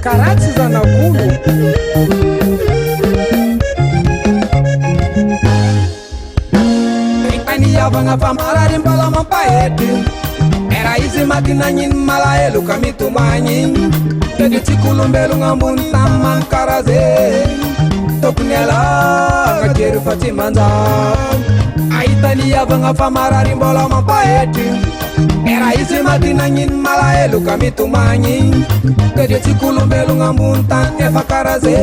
karatsy zanakolo Itaniavagna famarary mbala mampahety era izy maty nagnino malahelo ka mitomagny tedy tsy kolombelogna ambony tany manokaraze tokony alaka jery fa tsy manjary ahitaniavagna famarary mbala mampahety era izy maty nagnino malahelo ka mitomagny tedy tsy kolombelogna ambony tany efa karaze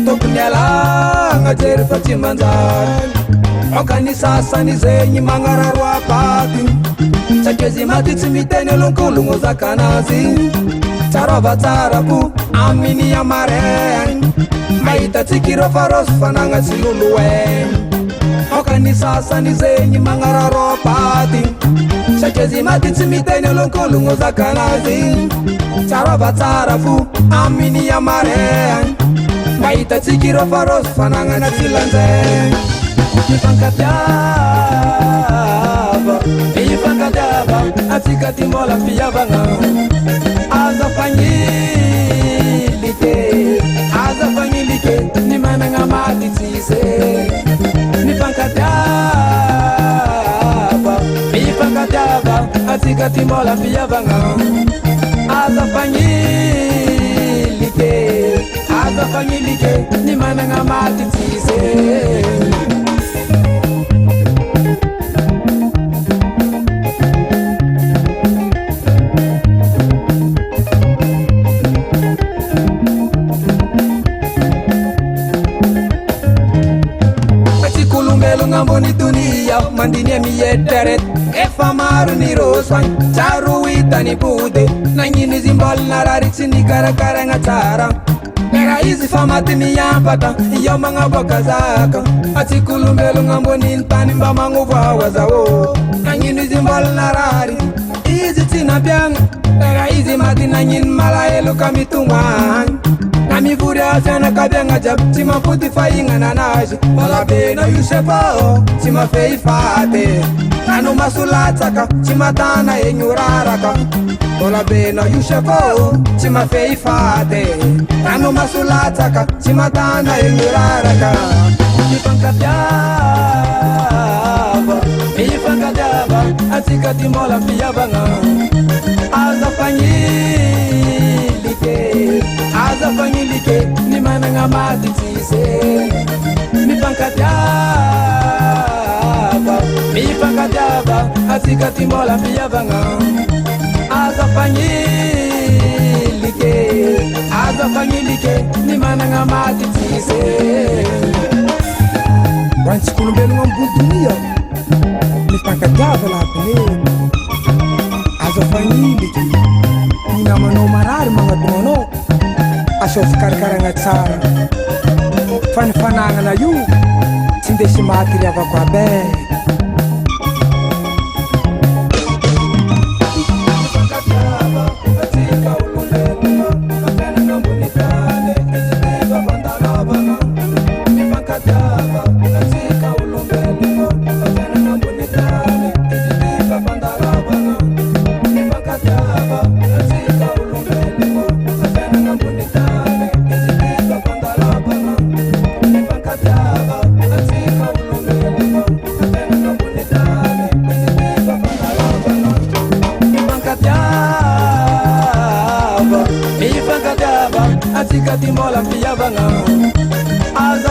tokony alagna jery fa tsy manjary okany sasany zegny magnararo apaty satria zy maty tsy miteny olonkologno zakanazy tsarova tsara po aminy amare mahita tsikireo fa roso fanagna tsy lolo okany sasany zegny magnararo apaty satria zy maty tsy miteny olonkologno zakanazy tsarova tsara po aminy amare mahita tsikireo fa roso fanagna tsy lanjay Ifangadiava atsika ty mbola fiavagna aza fagnilike ny managna maty tsise Ifangadiava atsika ty mbola fiavagna aza fagnilike ny managna maty tsise ngamboni dunia mandinia mieteret efa maro ni roswan charu itani bude nanyini zimbal narariksi ni karakaranga tsara era izi famati miyampata iyo mga bakazaka atsikulumbelo ngamboni ntani mba manguvawa zawo nanyini zimbal narari izi tsinapyanga era izi mati nanyini malaelo kamitumwani Nami vuri afyana kabyanga jab Tima puti fainga nanaji Wala bena yusefao Tima fei fate Nanu masulataka Tima tana enyuraraka Wala bena yusefao Tima fei fate Nanu masulataka Tima tana enyuraraka Ifangadiava Atika timola fiyavanga Aza fanyilike ni managna maty tsise Mifangadiava atsika ty mbola fiavagna aza fagnilike ny managna maty tsise Rantsykolombelogna ambony dunia mifangadiava lahatone aza fagnilike ny namanao marary magnadognanao asao fikarakaragna tsara fanifanagnana io tsy ndesy maty riavako abe atsika ty mbola fiavagna aza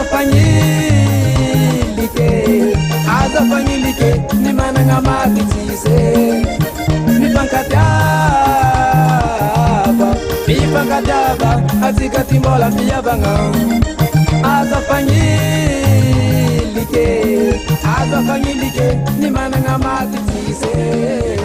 fagnilike ny managna maty tsise Mifangadiava atsika ty mbola fiavagna aza fagnilike ny managna maty tsise